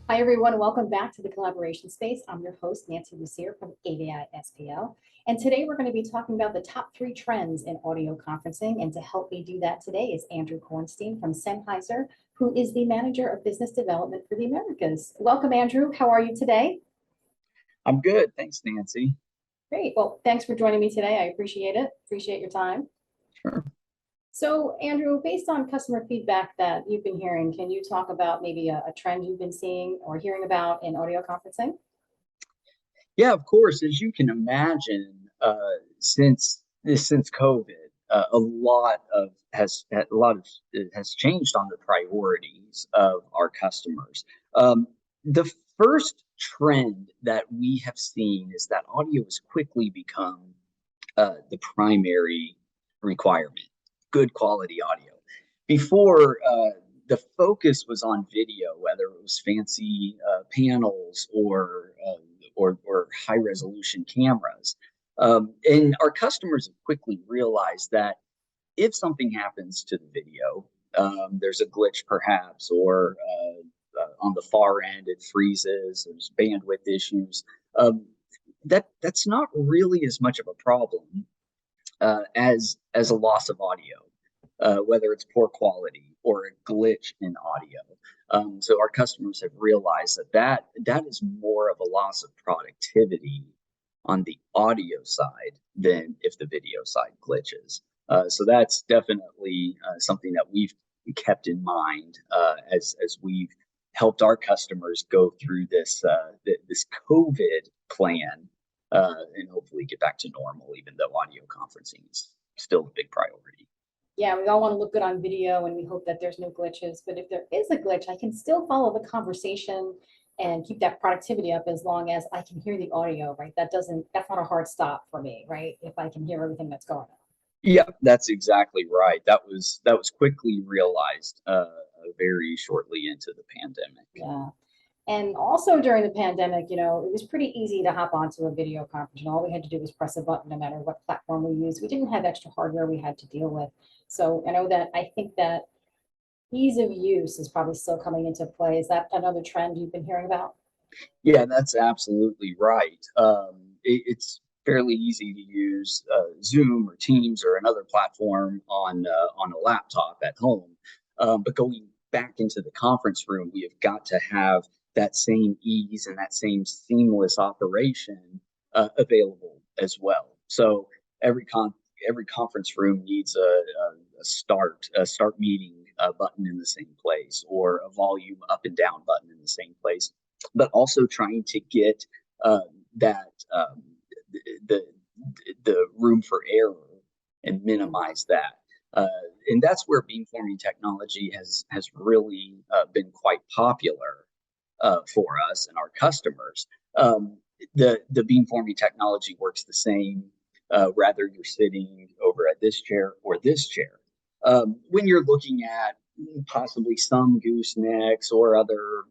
Hi, everyone. Welcome back to the collaboration space. I'm your host, Nancy Lussier from AVI SPL. And today we're going to be talking about the top 3 trends in audio conferencing. And to help me do that today is Andrew Kornstein from Sennheiser, who is the Manager of Business Development for the Americas. Welcome, Andrew. How are you today? I'm good. Thanks, Nancy. Great. Well, thanks for joining me today. I appreciate it. Appreciate your time. Sure. So, Andrew, based on customer feedback that you've been hearing, can you talk about maybe a trend you've been seeing or hearing about in audio conferencing? Yeah, of course. As you can imagine, since COVID, a lot of it has changed on the priorities of our customers. The first trend that we have seen is that audio has quickly become the primary requirement. Good quality audio. Before, the focus was on video, whether it was fancy panels or high resolution cameras. And our customers have quickly realized that if something happens to the video, there's a glitch perhaps, or on the far end it freezes, there's bandwidth issues. That's not really as much of a problem as a loss of audio, whether it's poor quality or a glitch in audio. So our customers have realized that is more of a loss of productivity on the audio side than if the video side glitches. So that's definitely something that we've kept in mind as we've helped our customers go through this COVID plan and hopefully get back to normal, even though audio conferencing is still a big priority. Yeah, we all want to look good on video and we hope that there's no glitches. But if there is a glitch, I can still follow the conversation and keep that productivity up as long as I can hear the audio, right? That's not a hard stop for me, right? If I can hear everything that's going on. Yeah, that's exactly right. That was quickly realized very shortly into the pandemic. Yeah. And also during the pandemic, it was pretty easy to hop onto a video conference. All we had to do was press a button no matter what platform we used. We didn't have extra hardware we had to deal with. So I think that ease of use is probably still coming into play. Is that another trend you've been hearing about? Yeah, that's absolutely right. It's fairly easy to use Zoom or Teams or another platform on a laptop at home. But going back into the conference room, we have got to have that same ease and that same seamless operation available as well. So every conference room needs a start meeting button in the same place, or a volume up and down button in the same place, but also trying to get uh, that the the room for error and minimize that. Uh, and that's where beamforming technology has really been quite popular for us and our customers. The beamforming technology works the same, whether you're sitting over at this chair or this chair. When you're looking at possibly some goosenecks or other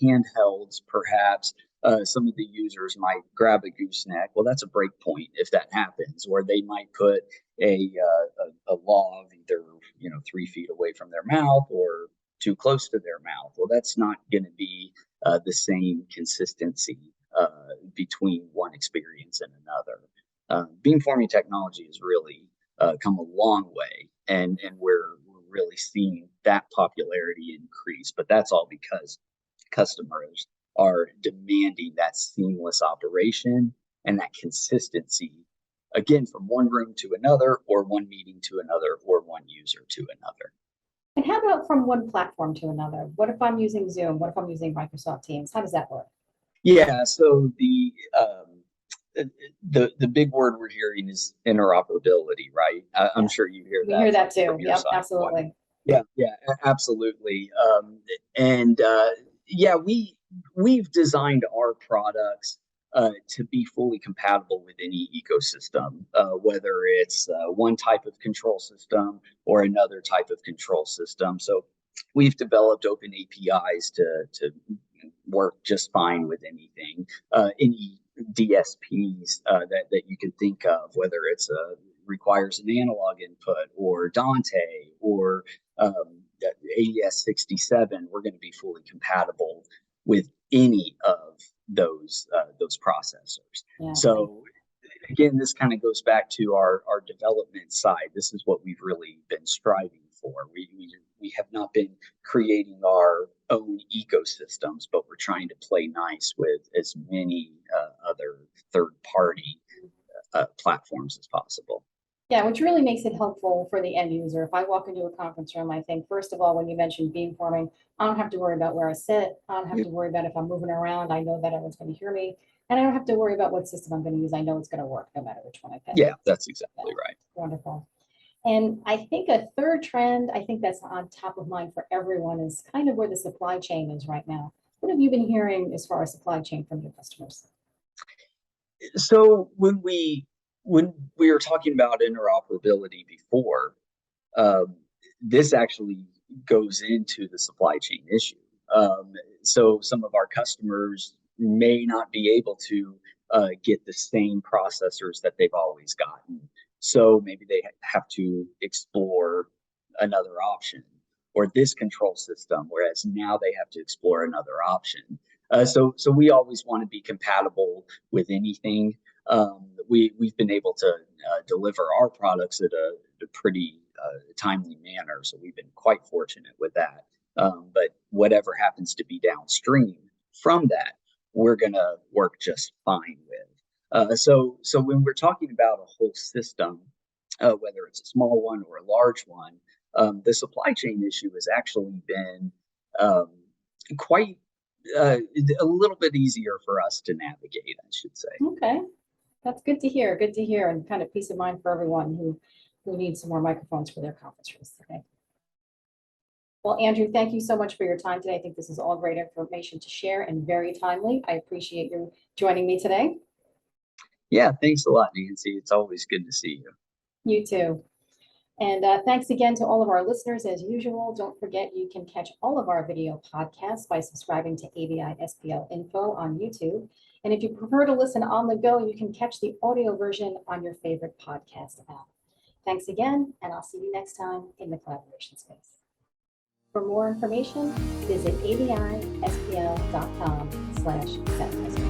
handhelds, perhaps some of the users might grab a gooseneck. Well, that's a break point if that happens, or they might put a log either 3 feet away from their mouth or too close to their mouth. Well, that's not going to be the same consistency between one experience and another. Beamforming technology has really come a long way, and we're really seeing that popularity increase. But that's all because customers are demanding that seamless operation and that consistency, again, from one room to another, or one meeting to another, or one user to another. And how about from one platform to another? What if I'm using Zoom? What if I'm using Microsoft Teams? How does that work? Yeah, so the big word we're hearing is interoperability, right? I'm Yeah, sure you hear we hear that that from too. your Yep, side. absolutely. Yeah, yeah, absolutely. And yeah, we've designed our products to be fully compatible with any ecosystem, whether it's one type of control system or another type of control system. So we've developed open APIs to work just fine with anything, any DSPs that you can think of, whether it's requires an analog input or Dante or AES 67, we're going to be fully compatible with any of those processors. Yeah. So again, this kind of goes back to our development side. This is what we've really been striving for. We have not been creating our own ecosystems, but we're trying to play nice with as many other third-party platforms as possible. Yeah, which really makes it helpful for the end user. If I walk into a conference room, I think, first of all, when you mentioned beamforming, I don't have to worry about where I sit. I don't have to worry about if I'm moving around. I know that everyone's going to hear me. And I don't have to worry about what system I'm going to use. I know it's going to work no matter which one I pick. Yeah, that's exactly right. Wonderful. And I think a third trend, I think that's on top of mind for everyone, is kind of where the supply chain is right now. What have you been hearing as far as supply chain from your customers? So when we were talking about interoperability before, this actually goes into the supply chain issue. So some of our customers may not be able to get the same processors that they've always gotten. So maybe they have to explore another option or this control system, whereas now they have to explore another option. So we always want to be compatible with anything. We've been able to deliver our products at a pretty timely manner, so we've been quite fortunate with that. But whatever happens to be downstream from that, we're going to work just fine with. So when we're talking about a whole system, whether it's a small one or a large one, the supply chain issue has actually been quite a little bit easier for us to navigate, I should say. Okay, that's good to hear. Good to hear, and kind of peace of mind for everyone who needs some more microphones for their conference rooms. Okay. Well, Andrew, thank you so much for your time today. I think this is all great information to share and very timely. I appreciate you joining me today. Yeah, thanks a lot, Nancy. It's always good to see you. You too. And thanks again to all of our listeners. As usual, don't forget you can catch all of our video podcasts by subscribing to AVI SPL Info on YouTube. And if you prefer to listen on the go, you can catch the audio version on your favorite podcast app. Thanks again, and I'll see you next time in the collaboration space. For more information, visit avispl.com/Sennheiser.